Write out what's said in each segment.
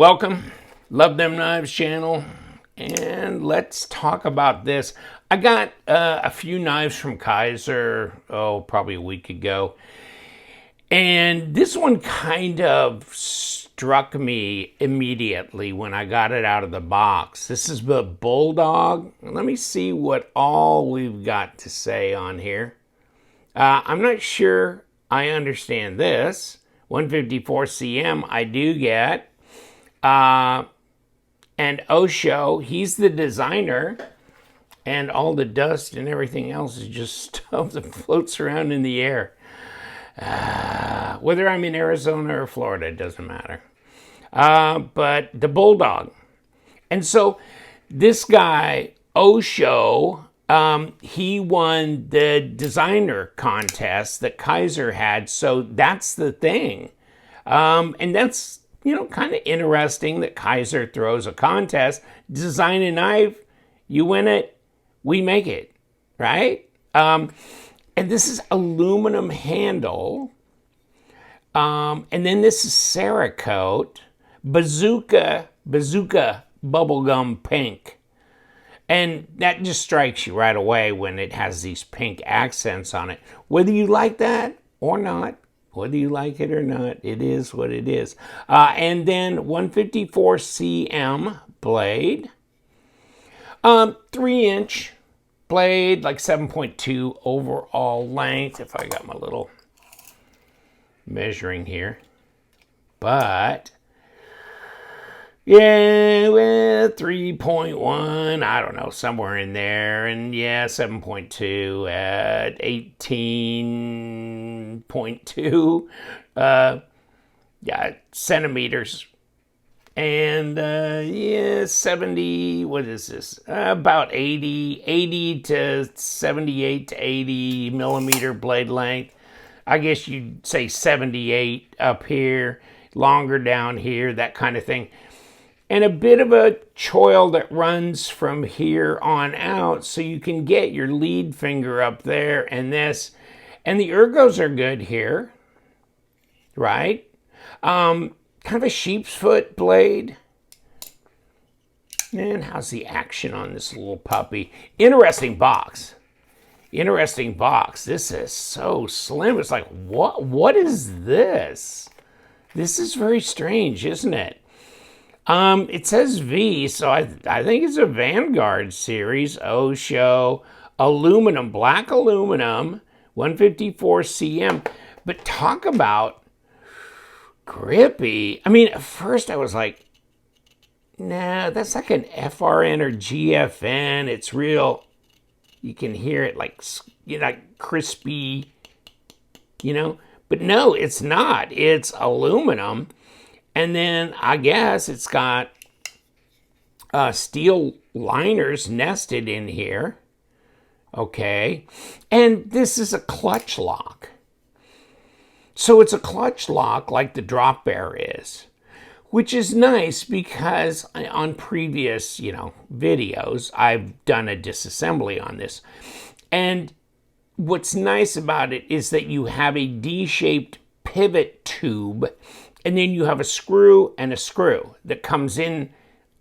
Welcome, Luvthemknives channel, and let's talk about this. I got a few knives from Kizer, probably a week ago, and this one kind of struck me immediately when I got it out of the box. This is the Bulldog. Let me see what all we've got to say on here. I'm not sure I understand this. 154 cm I do get. And O.Sho, he's the designer, and all the dust and everything else is just stuff that floats around in the air. Whether I'm in Arizona or Florida, it doesn't matter. But the Bulldog. And so this guy, O.Sho, he won the designer contest that Kizer had, so that's the thing. And that's, kind of interesting that Kizer throws a contest. Design a knife, you win it, we make it, right? And this is aluminum handle. And then this is Cerakote, bazooka bubblegum pink. And that just strikes you right away when it has these pink accents on it. Whether you like that or not, whether you like it or not, it is what it is. And then 154 cm blade. 3-inch blade, like 7.2 overall length, if I got my little measuring here. But yeah, well, 3.1, I don't know, somewhere in there. And yeah, 7.2 at 18.2 centimeters. And yeah, 70, what is this? About 80 to 78 to 80 millimeter blade length. I guess you'd say 78 up here, longer down here, that kind of thing. And a bit of a choil that runs from here on out, so you can get your lead finger up there and this. And the ergos are good here, right? Kind of a sheep's foot blade. And how's the action on this little puppy? Interesting box. Interesting box. This is so slim. It's like, what is this? This is very strange, isn't it? It says V, so I think it's a Vanguard series. O.Sho, aluminum, black aluminum, 154 cm. But talk about grippy. I mean, at first I was like, nah, that's like an FRN or GFN. It's real. You can hear it like, like crispy, But no, it's not. It's aluminum. And then I guess it's got steel liners nested in here. Okay. And this is a clutch lock. So it's a clutch lock like the drop bear is, which is nice because on previous, videos, I've done a disassembly on this. And what's nice about it is that you have a D-shaped pivot tube, and then you have a screw and a screw that comes in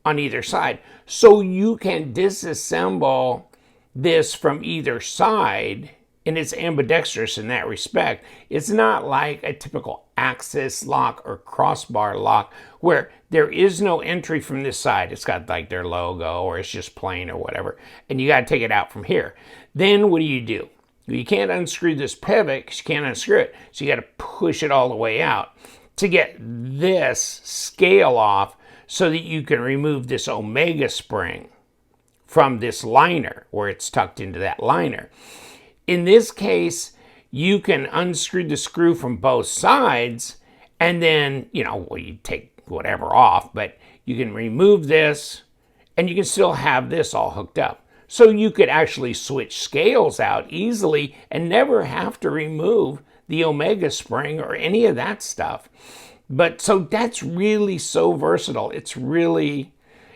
on either side. So you can disassemble this from either side, and it's ambidextrous in that respect. It's not like a typical axis lock or crossbar lock where there is no entry from this side. It's got like their logo, or it's just plain or whatever, and you got to take it out from here. Then what do? You can't unscrew this pivot because you can't unscrew it. So you got to push it all the way out to get this scale off so that you can remove this omega spring from this liner where it's tucked into that liner. In this case, you can unscrew the screw from both sides, and then, you take whatever off, but you can remove this and you can still have this all hooked up. So you could actually switch scales out easily and never have to remove the omega spring or any of that stuff. But so that's really so versatile. It's really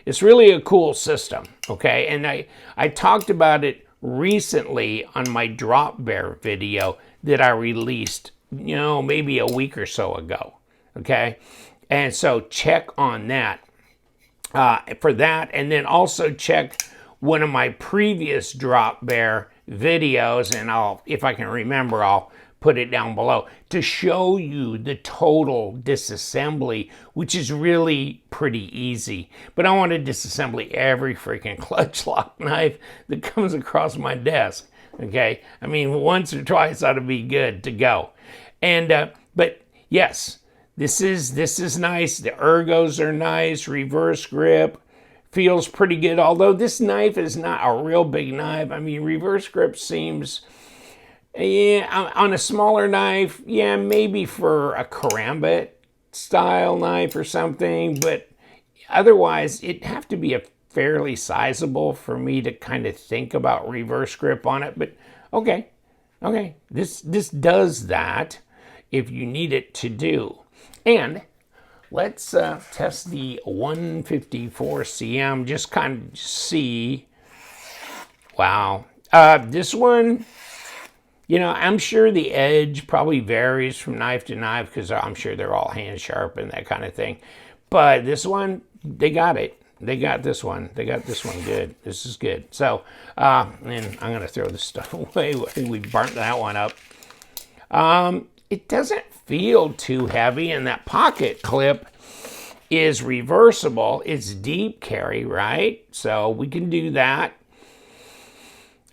a cool system, okay? And I talked about it recently on my drop bear video that I released, maybe a week or so ago, okay? And so check on that for that. And then also check one of my previous drop bear videos, and if I can remember, I'll put it down below to show you the total disassembly, which is really pretty easy. But I want to disassemble every freaking clutch lock knife that comes across my desk. Okay, I mean, once or twice ought to be good to go. And but yes, this is nice. The ergos are nice. Reverse grip feels pretty good. Although this knife is not a real big knife. I mean, reverse grip seems, yeah, on a smaller knife, yeah, maybe for a karambit style knife or something. But otherwise, it'd have to be a fairly sizable for me to kind of think about reverse grip on it. But okay, this does that if you need it to do. And let's test the 154 cm, just kind of see. Wow, this one, you know, I'm sure the edge probably varies from knife to knife because I'm sure they're all hand sharp and that kind of thing. But this one, they got it. They got this one. They got this one good. This is good. So, and I'm going to throw this stuff away. We burnt that one up. It doesn't feel too heavy, and that pocket clip is reversible. It's deep carry, right? So we can do that.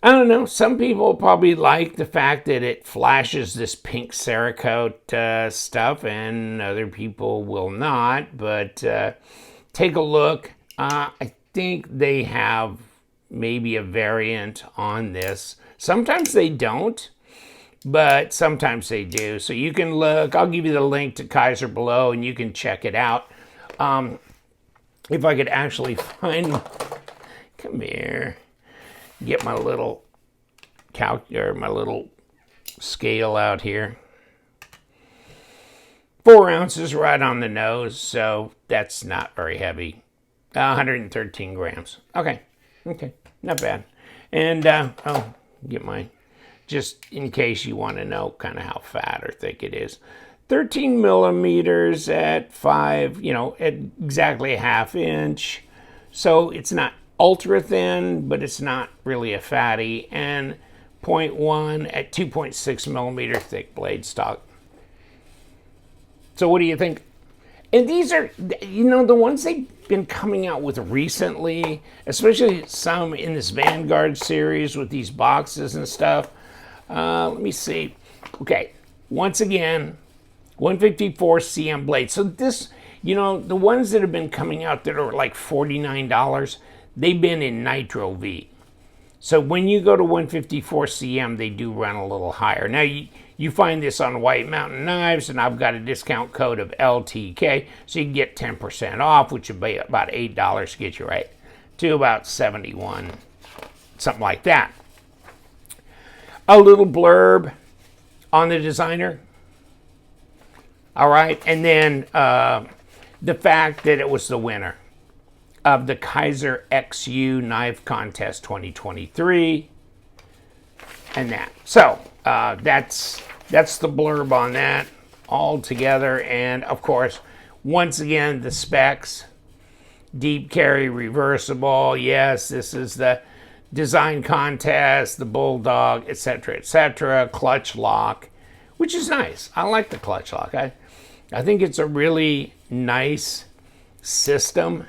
I don't know. Some people probably like the fact that it flashes this pink Cerakote stuff, and other people will not. But take a look. I think they have maybe a variant on this. Sometimes they don't, but sometimes they do. So you can look. I'll give you the link to Kizer below, and you can check it out. If I could actually find, come here, get my little my little scale out here. 4 ounces right on the nose, so that's not very heavy. 113 grams. Okay, not bad. And I'll get my, just in case you want to know kind of how fat or thick it is. 13 millimeters at 5, you know, at exactly a ½ inch. So it's not ultra thin, but it's not really a fatty. And 0.1 at 2.6 millimeter thick blade stock. So what do you think? And these are, you know, the ones they've been coming out with recently, especially some in this Vanguard series with these boxes and stuff. Let me see. Okay, once again, 154 cm blade. So this, you know, the ones that have been coming out that are like $49, they've been in Nitro V. So when you go to 154 cm, they do run a little higher. Now, you find this on White Mountain Knives, and I've got a discount code of LTK, so you can get 10% off, which would be about $8 to get you right to about 71, something like that. A little blurb on the designer. All right, and then the fact that it was the winner of the Kizer XU Knife Contest 2023, and that. So that's the blurb on that all together. And of course, once again, the specs: deep carry, reversible. Yes, this is the design contest, the Bulldog, etc., etc. Clutch lock, which is nice. I like the clutch lock. I think it's a really nice system.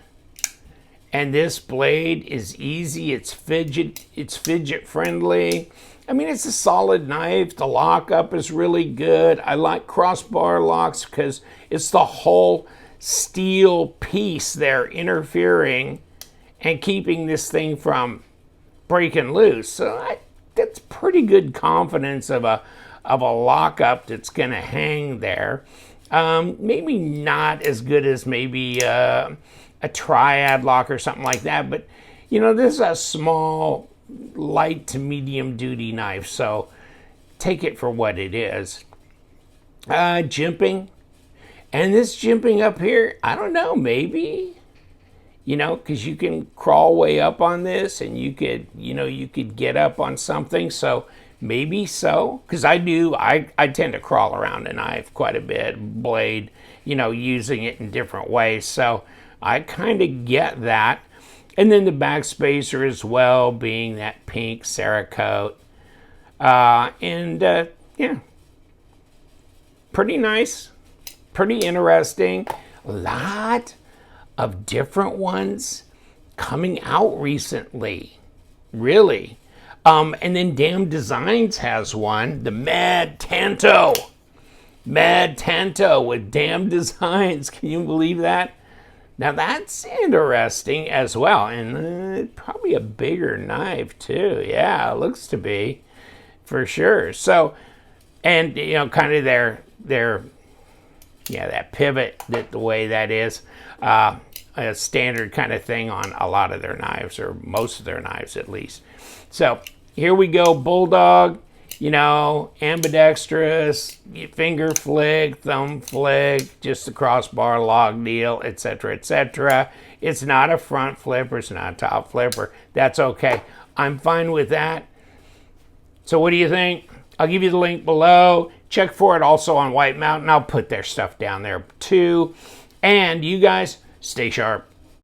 And this blade is easy. It's fidget friendly. I mean, it's a solid knife. The lockup is really good. I like crossbar locks because it's the whole steel piece there interfering and keeping this thing from breaking loose. So that's pretty good confidence of a lockup that's going to hang there. Maybe not as good as maybe a triad lock or something like that, but you know, this is a small, light to medium duty knife, so take it for what it is. Jimping, and this jimping up here, I don't know, maybe, you know, because you can crawl way up on this, and you could get up on something, so maybe so, because I tend to crawl around a knife quite a bit, blade, using it in different ways. So I kind of get that. And then the back spacer as well, being that pink Cerakote. Yeah, pretty nice, pretty interesting. A lot of different ones coming out recently, really. And then Damn Designs has one, the Mad Tanto with Damn Designs. Can you believe that? Now that's interesting as well, and probably a bigger knife too. Yeah, it looks to be, for sure. So, and kind of their that pivot, the way that is a standard kind of thing on a lot of their knives, or most of their knives at least. So here we go, Bulldog. Ambidextrous, finger flick, thumb flick, just a crossbar log deal, etc., etc. It's not a front flipper, it's not a top flipper. That's okay. I'm fine with that. So what do you think? I'll give you the link below. Check for it also on White Mountain. I'll put their stuff down there too. And you guys, stay sharp.